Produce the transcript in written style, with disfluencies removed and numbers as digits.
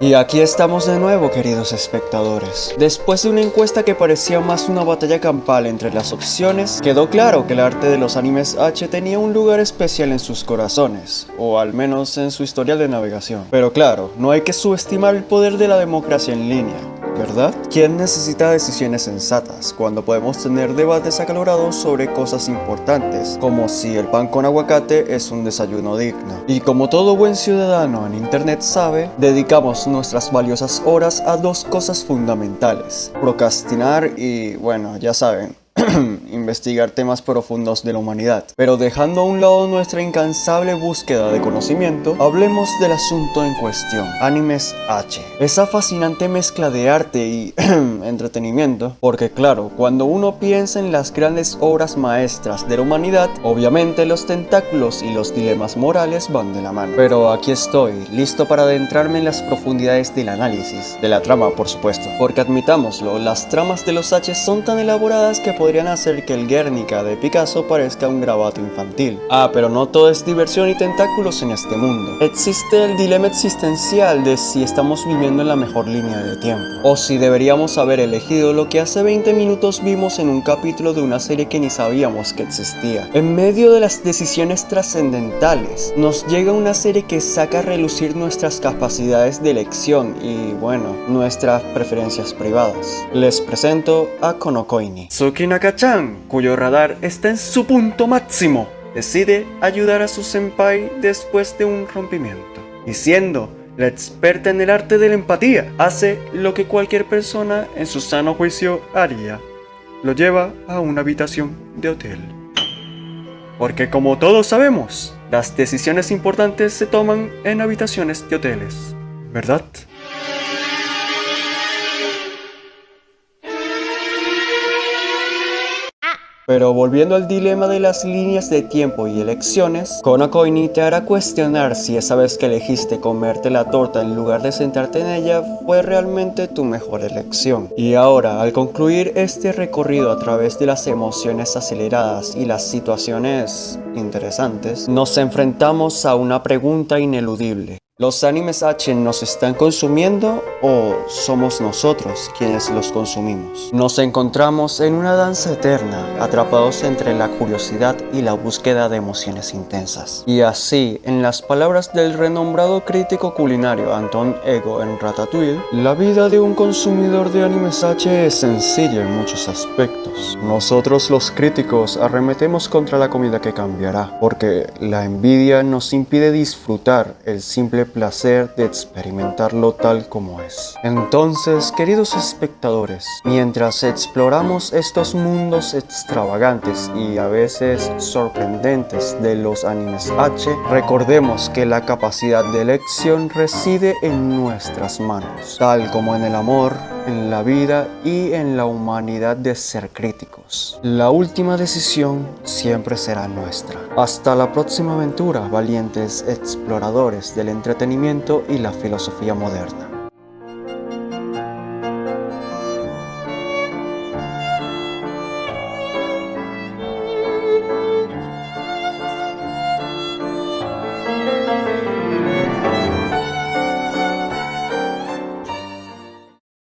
Y aquí estamos de nuevo, queridos espectadores. Después de una encuesta que parecía más una batalla campal entre las opciones, quedó claro que el arte de los animes H tenía un lugar especial en sus corazones, o al menos en su historial de navegación. Pero claro, no hay que subestimar el poder de la democracia en línea, ¿verdad? ¿Quién necesita decisiones sensatas cuando podemos tener debates acalorados sobre cosas importantes, como si el pan con aguacate es un desayuno digno? Y como todo buen ciudadano en internet sabe, dedicamos nuestras valiosas horas a dos cosas fundamentales: procrastinar y, bueno, ya saben, investigar temas profundos de la humanidad. Pero dejando a un lado nuestra incansable búsqueda de conocimiento, hablemos del asunto en cuestión: Animes H. Esa fascinante mezcla de arte y entretenimiento, porque claro, cuando uno piensa en las grandes obras maestras de la humanidad, obviamente los tentáculos y los dilemas morales van de la mano. Pero aquí estoy, listo para adentrarme en las profundidades del análisis, de la trama por supuesto, porque admitámoslo, las tramas de los H son tan elaboradas que podrían hacer que el Guernica de Picasso parezca un grabado infantil. Pero no todo es diversión y tentáculos en este mundo. Existe el dilema existencial de si estamos viviendo en la mejor línea de tiempo, o si deberíamos haber elegido lo que hace 20 minutos vimos en un capítulo de una serie que ni sabíamos que existía. En medio de las decisiones trascendentales, nos llega una serie que saca a relucir nuestras capacidades de elección y, bueno, nuestras preferencias privadas. Les presento a Konokoini. Tsuki Naka-chan, cuyo radar está en su punto máximo, decide ayudar a su senpai después de un rompimiento. Y siendo la experta en el arte de la empatía, hace lo que cualquier persona en su sano juicio haría: lo lleva a una habitación de hotel. Porque como todos sabemos, las decisiones importantes se toman en habitaciones de hoteles, ¿verdad? Pero volviendo al dilema de las líneas de tiempo y elecciones, Konokoini te hará cuestionar si esa vez que elegiste comerte la torta en lugar de sentarte en ella fue realmente tu mejor elección. Y ahora, al concluir este recorrido a través de las emociones aceleradas y las situaciones interesantes, nos enfrentamos a una pregunta ineludible: ¿los animes H nos están consumiendo o somos nosotros quienes los consumimos? Nos encontramos en una danza eterna, atrapados entre la curiosidad y la búsqueda de emociones intensas. Y así, en las palabras del renombrado crítico culinario Anton Ego en Ratatouille, la vida de un consumidor de animes H es sencilla en muchos aspectos. Nosotros los críticos arremetemos contra la comida que cambiará, porque la envidia nos impide disfrutar el simple placer de experimentarlo tal como es. Entonces, queridos espectadores, mientras exploramos estos mundos extravagantes y a veces sorprendentes de los animes H, recordemos que la capacidad de elección reside en nuestras manos, tal como en el amor, en la vida y en la humanidad de ser críticos. La última decisión siempre será nuestra. Hasta la próxima aventura, valientes exploradores del entretenimiento y la filosofía moderna.